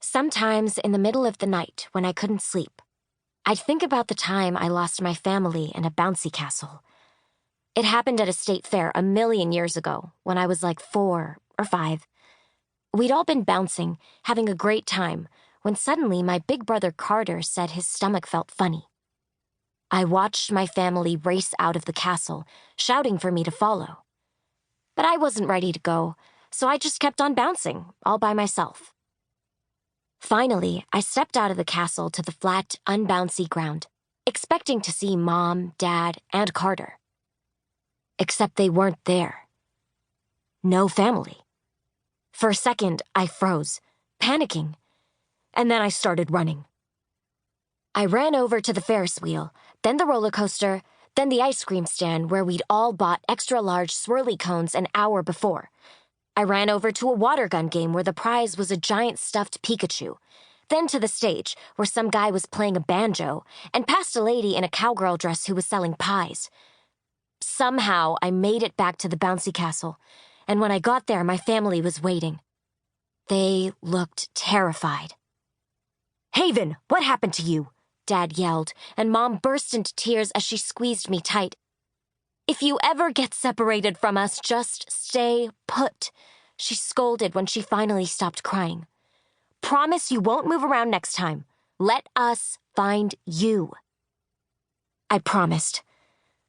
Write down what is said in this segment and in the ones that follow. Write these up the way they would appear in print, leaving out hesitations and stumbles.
Sometimes in the middle of the night when I couldn't sleep, I'd think about the time I lost my family in a bouncy castle. It happened at a state fair a million years ago when I was like 4 or 5. We'd all been bouncing, having a great time, when suddenly my big brother Carter said his stomach felt funny. I watched my family race out of the castle, shouting for me to follow. But I wasn't ready to go, so I just kept on bouncing, all by myself. Finally, I stepped out of the castle to the flat, unbouncy ground, expecting to see Mom, Dad, and Carter. Except they weren't there. No family. For a second, I froze, panicking, and then I started running. I ran over to the Ferris wheel, then the roller coaster, then the ice cream stand where we'd all bought extra-large swirly cones an hour before. I ran over to a water gun game where the prize was a giant stuffed Pikachu, then to the stage where some guy was playing a banjo, and past a lady in a cowgirl dress who was selling pies. Somehow, I made it back to the bouncy castle, and when I got there, my family was waiting. They looked terrified. "Haven, what happened to you?" Dad yelled, and Mom burst into tears as she squeezed me tight. "If you ever get separated from us, just stay put," she scolded when she finally stopped crying. "Promise you won't move around next time. Let us find you." I promised,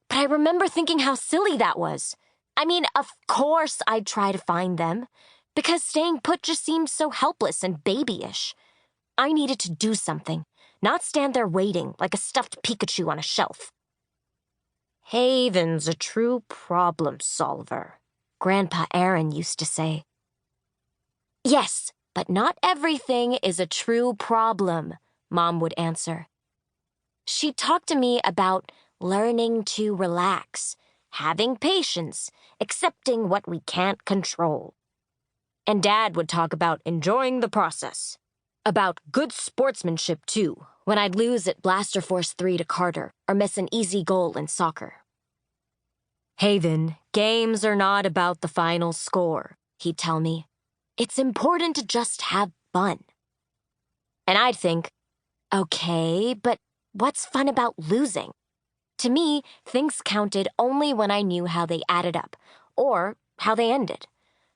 but I remember thinking how silly that was. I mean, of course I'd try to find them, because staying put just seemed so helpless and babyish. I needed to do something, not stand there waiting like a stuffed Pikachu on a shelf. "Haven's a true problem solver," Grandpa Aaron used to say. "Yes, but not everything is a true problem," Mom would answer. She'd talk to me about learning to relax, having patience, accepting what we can't control. And Dad would talk about enjoying the process. About good sportsmanship, too, when I'd lose at Blaster Force 3 to Carter or miss an easy goal in soccer. "Haven, games are not about the final score," he'd tell me. "It's important to just have fun." And I'd think, okay, but what's fun about losing? To me, things counted only when I knew how they added up, or how they ended.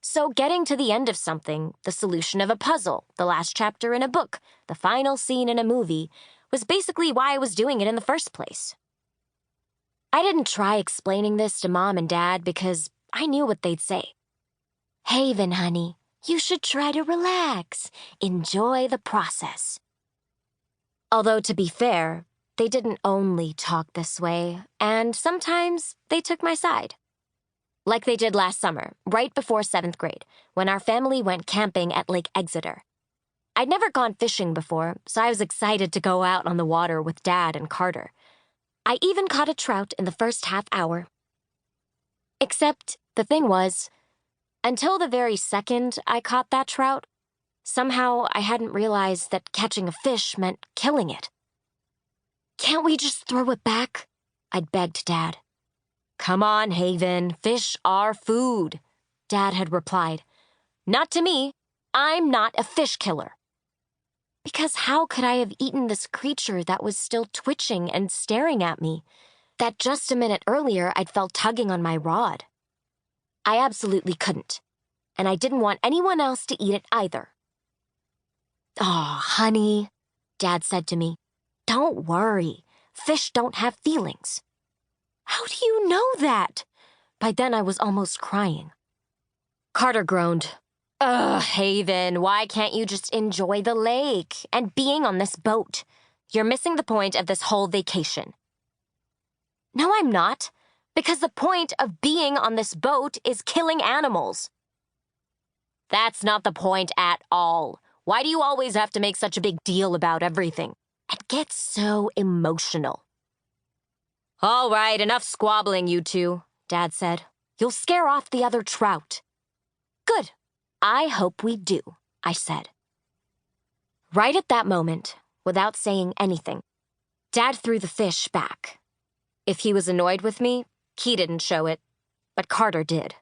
So getting to the end of something, the solution of a puzzle, the last chapter in a book, the final scene in a movie, was basically why I was doing it in the first place. I didn't try explaining this to Mom and Dad because I knew what they'd say. "Haven, honey, you should try to relax. Enjoy the process." Although, to be fair, they didn't only talk this way, and sometimes they took my side. Like they did last summer, right before 7th grade, when our family went camping at Lake Exeter. I'd never gone fishing before, so I was excited to go out on the water with Dad and Carter. I even caught a trout in the first half hour. Except the thing was, until the very second I caught that trout, somehow I hadn't realized that catching a fish meant killing it. "Can't we just throw it back?" I'd begged Dad. "Come on, Haven, fish are food," Dad had replied. "Not to me. I'm not a fish killer." Because how could I have eaten this creature that was still twitching and staring at me, that just a minute earlier I'd felt tugging on my rod? I absolutely couldn't, and I didn't want anyone else to eat it either. "Aw, honey," Dad said to me, "don't worry. Fish don't have feelings." "How do you know that?" By then I was almost crying. Carter groaned. "Ugh, Haven, why can't you just enjoy the lake and being on this boat? You're missing the point of this whole vacation." "No, I'm not, because the point of being on this boat is killing animals." "That's not the point at all. Why do you always have to make such a big deal about everything? It gets so emotional." "All right, enough squabbling, you two," Dad said. "You'll scare off the other trout." "Good. I hope we do," I said. Right at that moment, without saying anything, Dad threw the fish back. If he was annoyed with me, he didn't show it, but Carter did.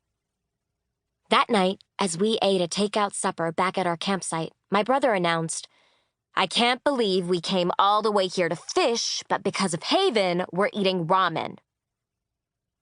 That night, as we ate a takeout supper back at our campsite, my brother announced, "I can't believe we came all the way here to fish, but because of Haven, we're eating ramen.